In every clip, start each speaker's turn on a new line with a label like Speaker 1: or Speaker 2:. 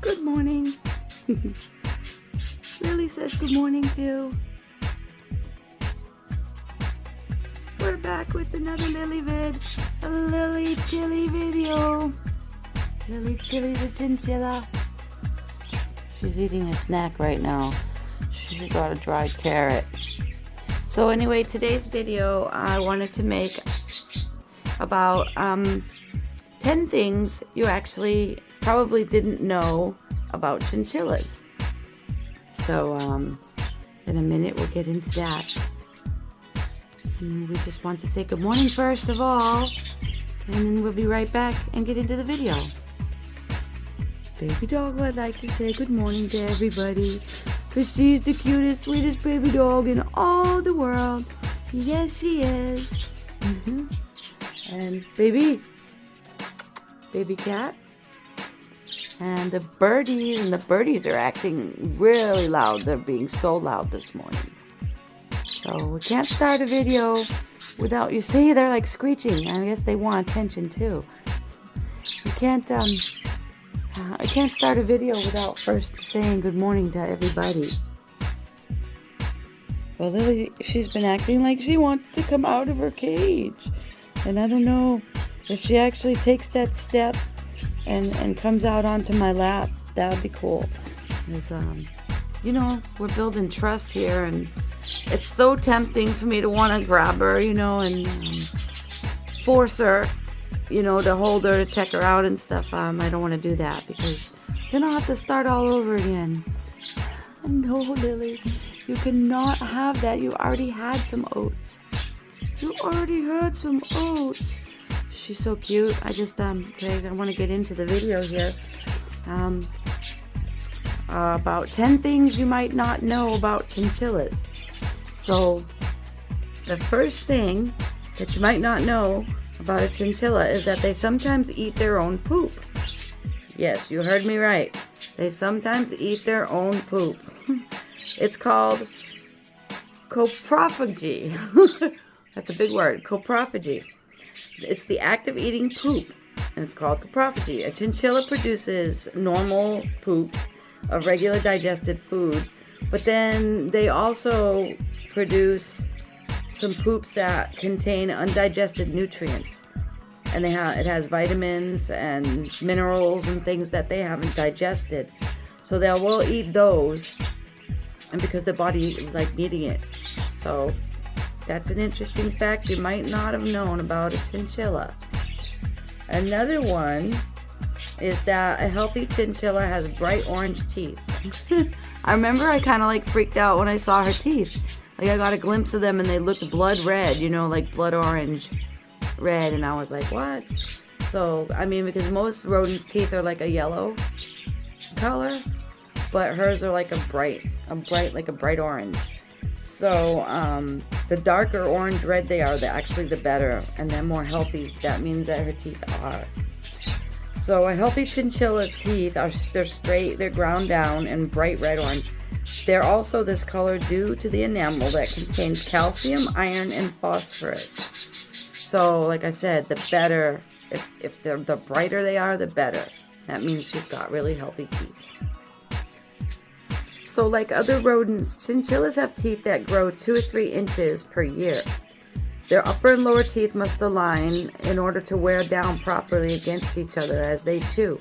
Speaker 1: Good morning. Lily says good morning too. We're back with another Lily vid. A Lily Chili video. Lily Chili the Chinchilla. She's eating a snack right now. She got a dried carrot. So anyway, today's video I wanted to make about 10 things you actually probably didn't know about chinchillas. So in a minute we'll get into that. And we just want to say good morning first of all, and then we'll be right back and get into the video. Baby dog would like to say good morning to everybody, because she's the cutest, sweetest baby dog in all the world. Yes, she is. And baby cat. And the birdies are acting really loud. They're being so loud this morning. So we can't start a video without, you see, they're like screeching. I guess they want attention too. You can't, I can't start a video without first saying good morning to everybody. Well, Lily, she's been acting like she wants to come out of her cage. And I don't know if she actually takes that step and comes out onto my lap. That would be cool. Because, you know, we're building trust here, and it's so tempting for me to want to grab her, you know, and force her, you know, to hold her, to check her out and stuff. I don't want to do that, because then I'll have to start all over again. No, Lily, you cannot have that. You already had some oats. You already had some oats. She's so cute. I just, okay, I want to get into the video here. About 10 things you might not know about chinchillas. So, the first thing that you might not know about a chinchilla is that they sometimes eat their own poop. Yes, you heard me right. They sometimes eat their own poop. It's called coprophagy. That's a big word, coprophagy. It's the act of eating poop, and it's called coprophagy. A chinchilla produces normal poops of regular digested food, but then they also produce some poops that contain undigested nutrients, and it has vitamins and minerals and things that they haven't digested. So they will eat those, and because the body is like needing it. So that's an interesting fact you might not have known about a chinchilla. Another one is that a healthy chinchilla has bright orange teeth. I remember I kind of like freaked out when I saw her teeth. Like I got a glimpse of them and they looked blood red, you know, like blood orange red, and I was like, what? So, I mean, because most rodents' teeth are like a yellow color, but hers are like a bright orange. So, the darker orange red they are, they're actually the better, and they're more healthy. That means that her teeth are. So a healthy chinchilla teeth they're straight, they're ground down, and bright red orange. They're also this color due to the enamel that contains calcium, iron, and phosphorus. So, like I said, the better, if the brighter they are, the better. That means she's got really healthy teeth. So like other rodents, chinchillas have teeth that grow 2 or 3 inches per year. Their upper and lower teeth must align in order to wear down properly against each other as they chew.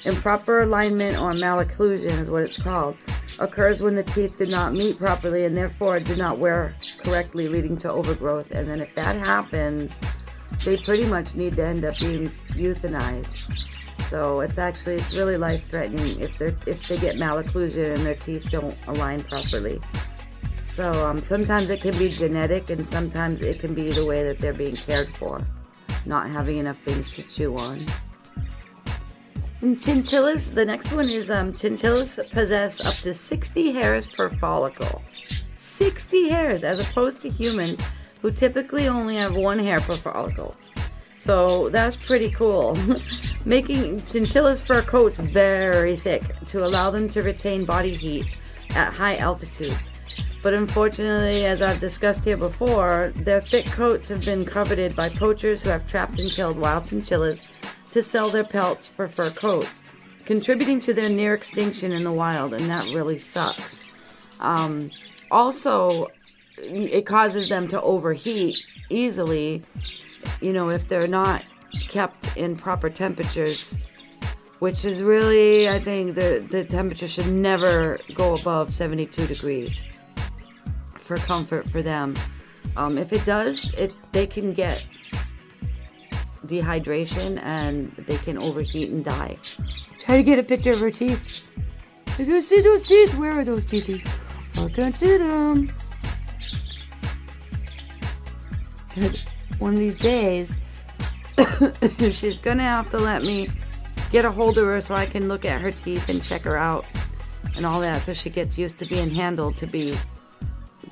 Speaker 1: Improper alignment, or malocclusion is what it's called, occurs when the teeth do not meet properly and therefore do not wear correctly, leading to overgrowth. And then if that happens, they pretty much need to end up being euthanized. So it's really life-threatening if they get malocclusion and their teeth don't align properly. So sometimes it can be genetic, and sometimes it can be the way that they're being cared for, not having enough things to chew on. And chinchillas, the next one is chinchillas possess up to 60 hairs per follicle. 60 hairs, as opposed to humans who typically only have 1 hair per follicle. So that's pretty cool. Making chinchillas' fur coats very thick to allow them to retain body heat at high altitudes. But unfortunately, as I've discussed here before, their thick coats have been coveted by poachers who have trapped and killed wild chinchillas to sell their pelts for fur coats, contributing to their near extinction in the wild, and that really sucks. Also, it causes them to overheat easily, if they're not kept in proper temperatures, which is really, I think, the temperature should never go above 72 degrees for comfort for them. If it does, they can get dehydration and they can overheat and die. Try to get a picture of her teeth. I don't see those teeth. Where are those teeth? I can't see them. One of these days, she's gonna have to let me get a hold of her so I can look at her teeth and check her out and all that, so she gets used to being handled, to be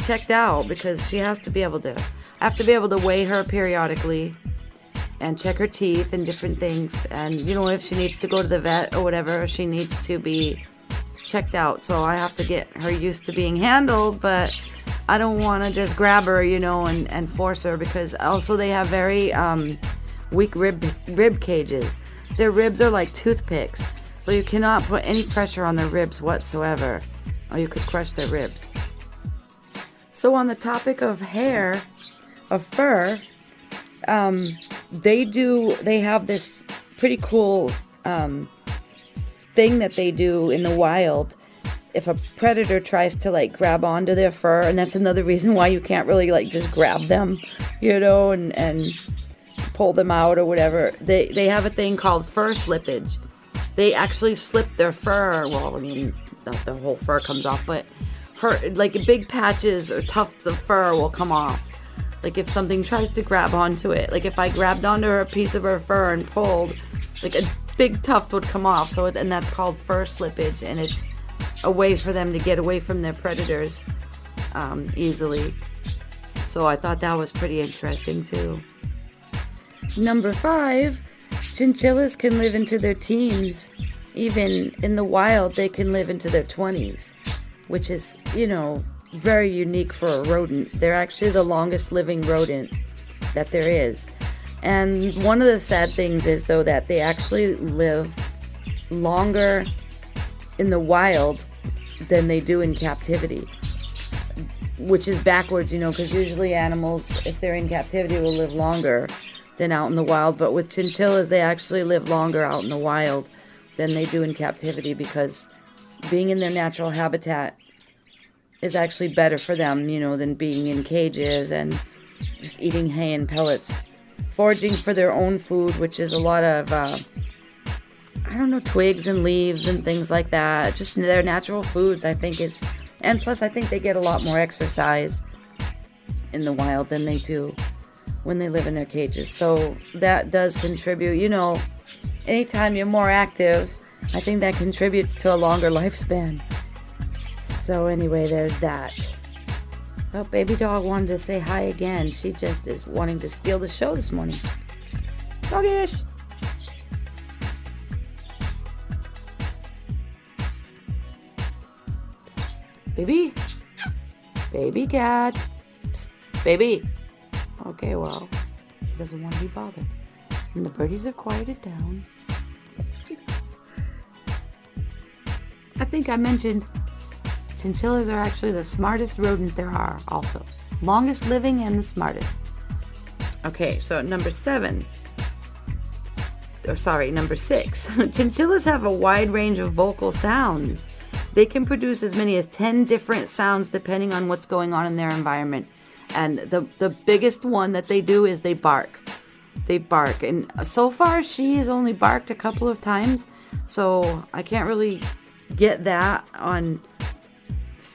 Speaker 1: checked out, because she has to be able to, I have to be able to weigh her periodically and check her teeth and different things, and if she needs to go to the vet or whatever, she needs to be checked out. So I have to get her used to being handled, but I don't want to just grab her, and force her, because also they have very weak rib cages. Their ribs are like toothpicks, so you cannot put any pressure on their ribs whatsoever, or you could crush their ribs. So on the topic of hair, of fur, they have this pretty cool thing that they do in the wild. If a predator tries to grab onto their fur, and that's another reason why you can't really just grab them, and pull them out or whatever. They have a thing called fur slippage. They actually slip their fur. Well, I mean, not the whole fur comes off, but big patches or tufts of fur will come off. If something tries to grab onto it, if I grabbed onto a piece of her fur and pulled, a big tuft would come off. And that's called fur slippage, and it's a way for them to get away from their predators easily. So I thought that was pretty interesting too. Number 5, chinchillas can live into their teens. Even in the wild, they can live into their 20s, which is, very unique for a rodent. They're actually the longest living rodent that there is. And one of the sad things is, though, that they actually live longer in the wild than they do in captivity, which is backwards, because usually animals, if they're in captivity, will live longer than out in the wild. But with chinchillas, they actually live longer out in the wild than they do in captivity, because being in their natural habitat is actually better for them, than being in cages and just eating hay and pellets. Foraging for their own food, which is a lot of, twigs and leaves and things like that. Just their natural foods, I think, is, and plus I think they get a lot more exercise in the wild than they do when they live in their cages. So that does contribute, anytime you're more active, I think that contributes to a longer lifespan. So anyway, there's that. Oh, baby dog wanted to say hi again. She just is wanting to steal the show this morning. Doggish! Baby? Baby cat? Psst, baby! Okay, well, he doesn't want to be bothered. And the birdies have quieted down. I think I mentioned chinchillas are actually the smartest rodent there are also. Longest living and the smartest. Okay, so number 6. Chinchillas have a wide range of vocal sounds. They can produce as many as 10 different sounds depending on what's going on in their environment. And the biggest one that they do is they bark. They bark. And so far, she has only barked a couple of times. So I can't really get that on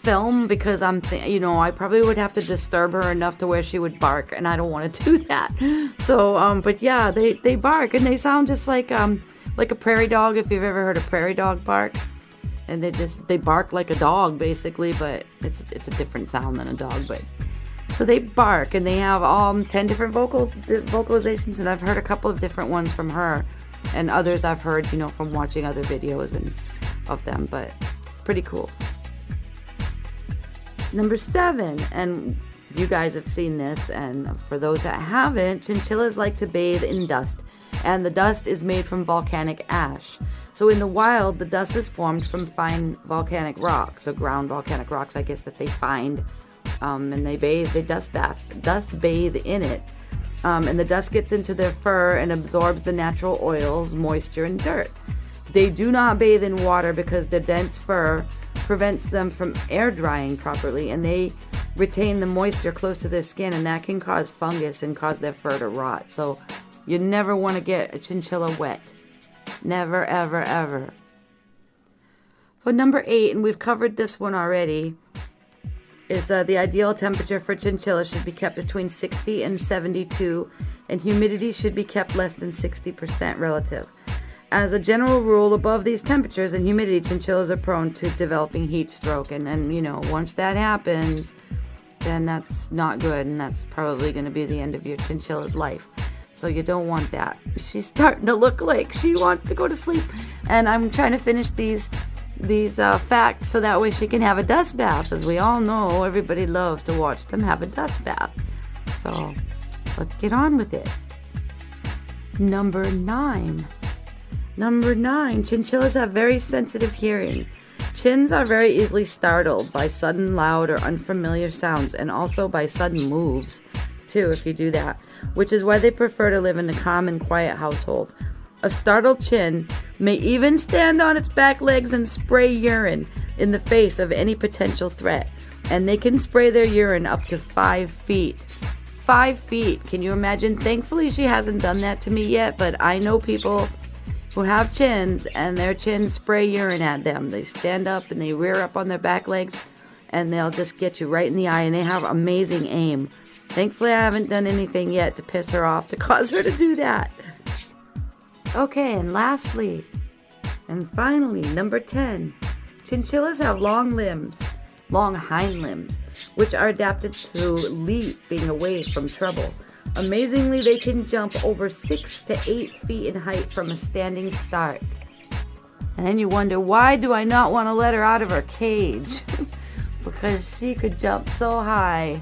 Speaker 1: film, because I probably would have to disturb her enough to where she would bark, and I don't want to do that. So, but yeah, they bark, and they sound just like a prairie dog, if you've ever heard a prairie dog bark. And they bark like a dog, basically, but it's a different sound than a dog. But So they bark, and they have 10 different vocalizations, and I've heard a couple of different ones from her, and others I've heard, you know, from watching other videos and of them, but it's pretty cool. Number 7, and you guys have seen this, and for those that haven't, chinchillas like to bathe in dust, and the dust is made from volcanic ash. So in the wild, the dust is formed from fine volcanic rocks, so ground volcanic rocks, I guess, that they find. And they dust bathe in it, and the dust gets into their fur and absorbs the natural oils, moisture, and dirt. They do not bathe in water because the dense fur prevents them from air drying properly, and they retain the moisture close to their skin, and that can cause fungus and cause their fur to rot. So you never want to get a chinchilla wet. Never, ever, ever. For number 8, and we've covered this one already, is the ideal temperature for chinchilla should be kept between 60 and 72, and humidity should be kept less than 60% relative. As a general rule, above these temperatures and humidity, chinchillas are prone to developing heat stroke, and you know, once that happens, then that's not good, and that's probably going to be the end of your chinchilla's life. So you don't want that. She's starting to look like she wants to go to sleep, and I'm trying to finish these facts so that way she can have a dust bath. As we all know, everybody loves to watch them have a dust bath. So let's get on with it. Number 9, chinchillas have very sensitive hearing. Chins are very easily startled by sudden loud or unfamiliar sounds, and also by sudden moves too, if you do that, which is why they prefer to live in a calm and quiet household. A startled chin may even stand on its back legs and spray urine in the face of any potential threat. And they can spray their urine up to 5 feet. 5 feet. Can you imagine? Thankfully, she hasn't done that to me yet, but I know people who have chins, and their chins spray urine at them. They stand up and they rear up on their back legs, and they'll just get you right in the eye, and they have amazing aim. Thankfully, I haven't done anything yet to piss her off to cause her to do that. Okay, and lastly, and finally, number 10. Chinchillas have long hind limbs, which are adapted to leaping away from trouble. Amazingly, they can jump over 6 to 8 feet in height from a standing start. And then you wonder, why do I not want to let her out of her cage? Because she could jump so high.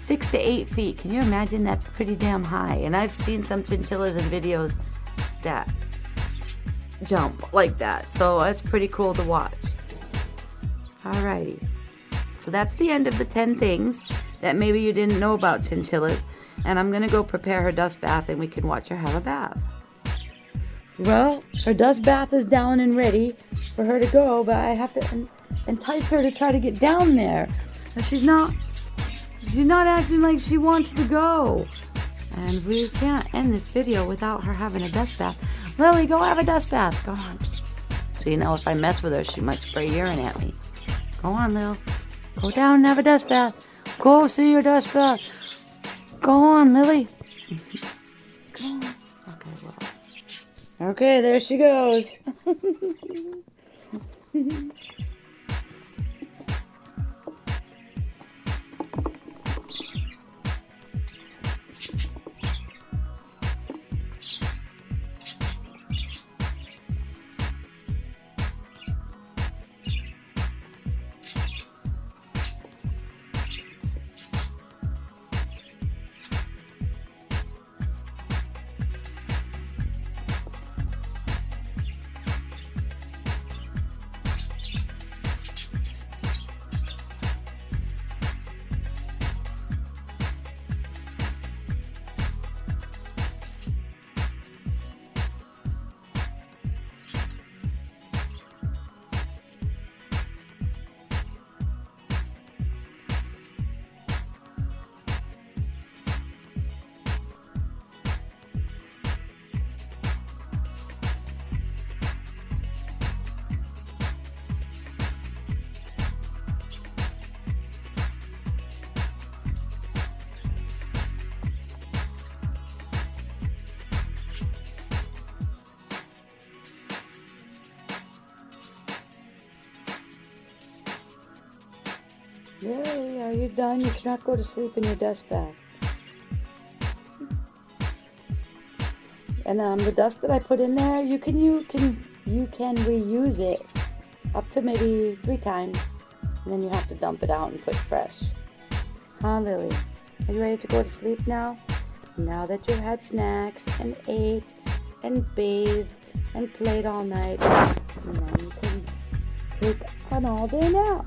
Speaker 1: 6 to 8 feet. Can you imagine? That's pretty damn high. And I've seen some chinchillas in videos that jump like that, so that's pretty cool to watch. Alrighty, so that's the end of the 10 things that maybe you didn't know about chinchillas, and I'm gonna go prepare her dust bath and we can watch her have a bath. Well, her dust bath is down and ready for her to go, but I have to entice her to try to get down there. She's not acting like she wants to go. And we can't end this video without her having a dust bath. Lily, go have a dust bath. Go on. So you know, if I mess with her, she might spray urine at me. Go on, Lil. Go down and have a dust bath. Go see your dust bath. Go on, Lily. Go on. Okay, well. Okay, there she goes. Lily, are you done? You cannot go to sleep in your dust bag. And the dust that I put in there, you can reuse it up to maybe 3 times, and then you have to dump it out and put fresh. Huh, Lily? Are you ready to go to sleep now? Now that you've had snacks and ate and bathed and played all night, now you can take an all-day nap.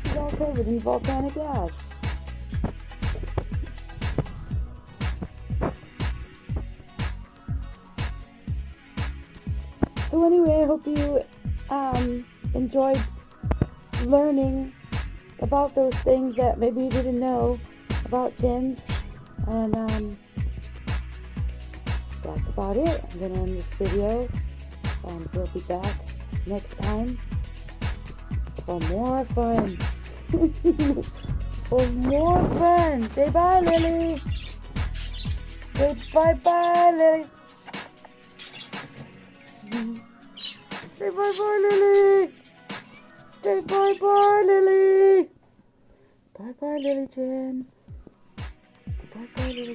Speaker 1: It's all covered in volcanic ash. So anyway, I hope you enjoyed learning about those things that maybe you didn't know about chins. And that's about it. I'm going to end this video. We'll be back next time for more fun. For more fun. Say bye, Lily. Say bye-bye, Lily. Say bye-bye, Lily. Say bye-bye, Lily. Bye-bye, Lily Jen. Bye-bye, Lily.